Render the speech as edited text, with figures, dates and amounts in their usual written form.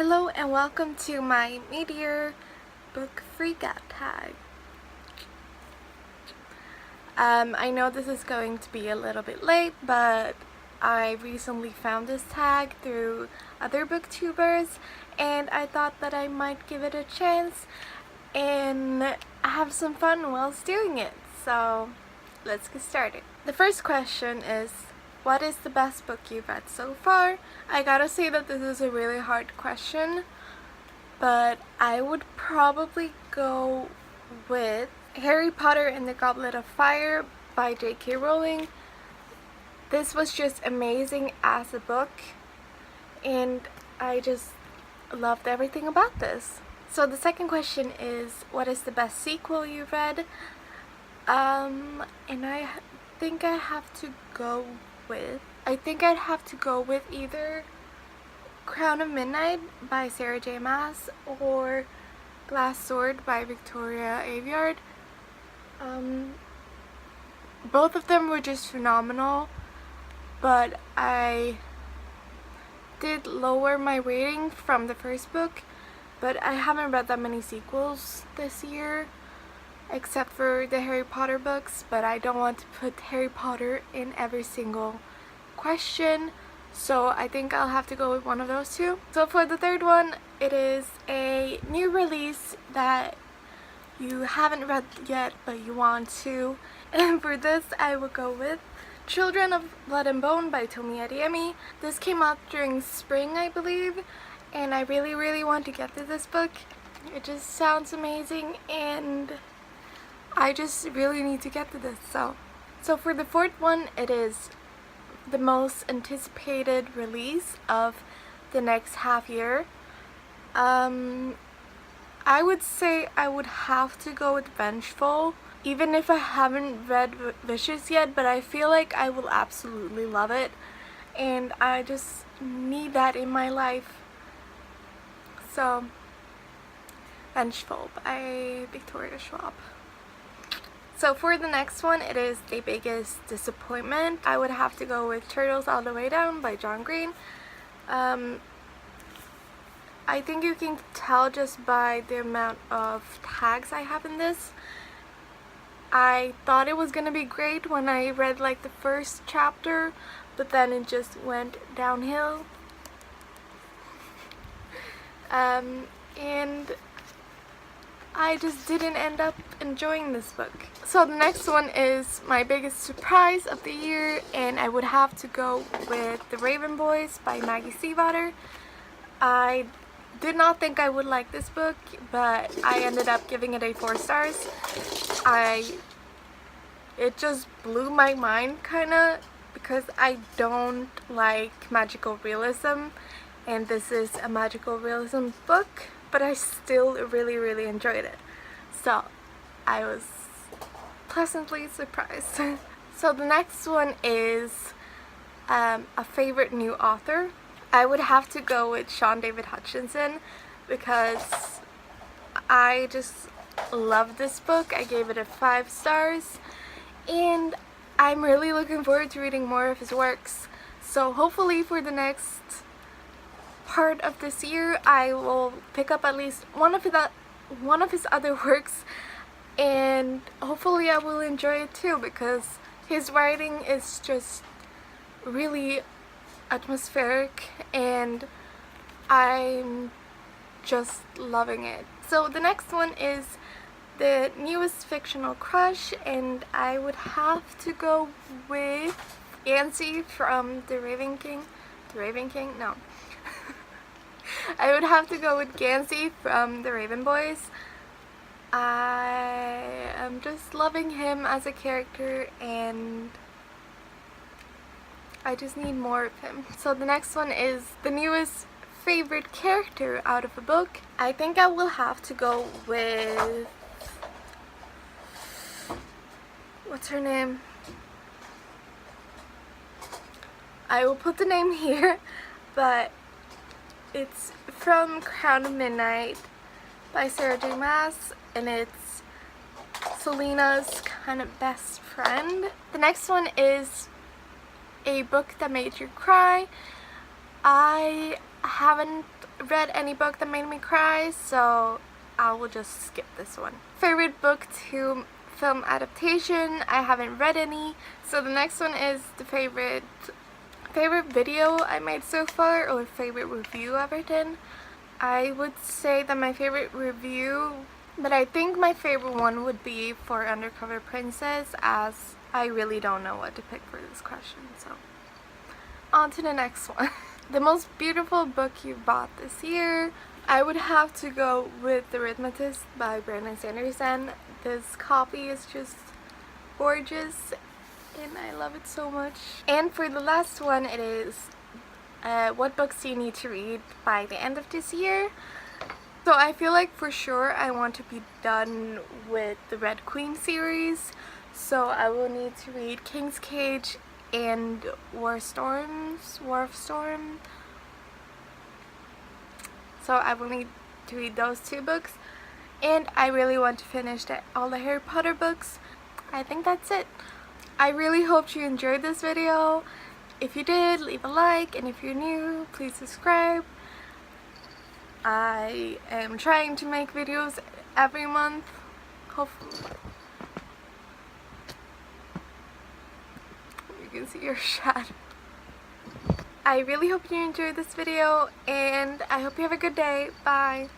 Hello and welcome to my Meteor book freakout tag. I know this is going to be a little bit late, but I recently found this tag through other booktubers and I thought that I might give it a chance and have some fun whilst doing it. So let's get started. The first question is, what is the best book you've read so far? I gotta say that this is a really hard question, but I would probably go with Harry Potter and the Goblet of Fire by J.K. Rowling. This was just amazing as a book, and I just loved everything about this. So the second question is, what is the best sequel you've read? And I think I'd have to go with either Crown of Midnight by Sarah J. Maas or Glass Sword by Victoria Aveyard. Both of them were just phenomenal, but I did lower my rating from the first book, but I haven't read that many sequels this year except for the Harry Potter books, but I don't want to put Harry Potter in every single question, so I think I'll have to go with one of those two. So for the third one, it is a new release that you haven't read yet but you want to, and for this I would go with Children of Blood and Bone by Tomi Adeyemi. This came out during spring, I believe, and I really want to get to this book. It just sounds amazing and I just really need to get to this. So for the fourth one, it is the most anticipated release of the next half year. I would say I would have to go with Vengeful, even if I haven't read Vicious yet, but I feel like I will absolutely love it and I just need that in my life. So Vengeful by Victoria Schwab. So for the next one, it is The Biggest Disappointment. I would have to go with Turtles All the Way Down by John Green. I think you can tell just by the amount of tags I have in this. I thought it was gonna be great when I read like the first chapter, but then it just went downhill. And I just didn't end up enjoying this book. So the next one is my biggest surprise of the year, and I would have to go with The Raven Boys by Maggie Stiefvater. I did not think I would like this book, but I ended up giving it a 4 stars. It just blew my mind kinda, because I don't like magical realism, and this is a magical realism book, but I still really enjoyed it. So I was pleasantly surprised. So the next one is a favorite new author. I would have to go with Sean David Hutchinson because I just love this book. I gave it a 5 stars and I'm really looking forward to reading more of his works. So hopefully for the next part of this year I will pick up at least one of his other works, and hopefully I will enjoy it too, because his writing is just really atmospheric and I'm just loving it. So the next one is the newest fictional crush, and I would have to go with Yancy from The Raven King? No. I would have to go with Gansey from The Raven Boys. I am just loving him as a character and I just need more of him. So the next one is the newest favorite character out of a book. I think I will have to go with, what's her name? I will put the name here, but it's from Crown of Midnight by Sarah J. Maas, and it's Selena's kind of best friend. The next one is a book that made you cry. I I haven't read any book that made me cry, so I will just skip this one. Favorite book to film adaptation, I haven't read any. So the next one is the favorite video I made so far, or favorite review I've written. I would say that my favorite review, but I think my favorite one would be for Undercover Princess, as I really don't know what to pick for this question. So on to the next one. The most beautiful book you bought this year, I would have to go with The Rhythmist by Brandon Sanderson. This copy is just gorgeous and I love it so much. And for the last one, it is What Books Do You Need to Read by the end of this year. So I feel like for sure I want to be done with the Red Queen series, so I will need to read King's Cage and War of Storm. So I will need to read those two books, and I really want to finish all the Harry Potter books. I think that's it. I really hope you enjoyed this video. If you did, leave a like, and if you're new, please subscribe. I am trying to make videos every month, hopefully. You can see your shadow. I really hope you enjoyed this video, and I hope you have a good day. Bye.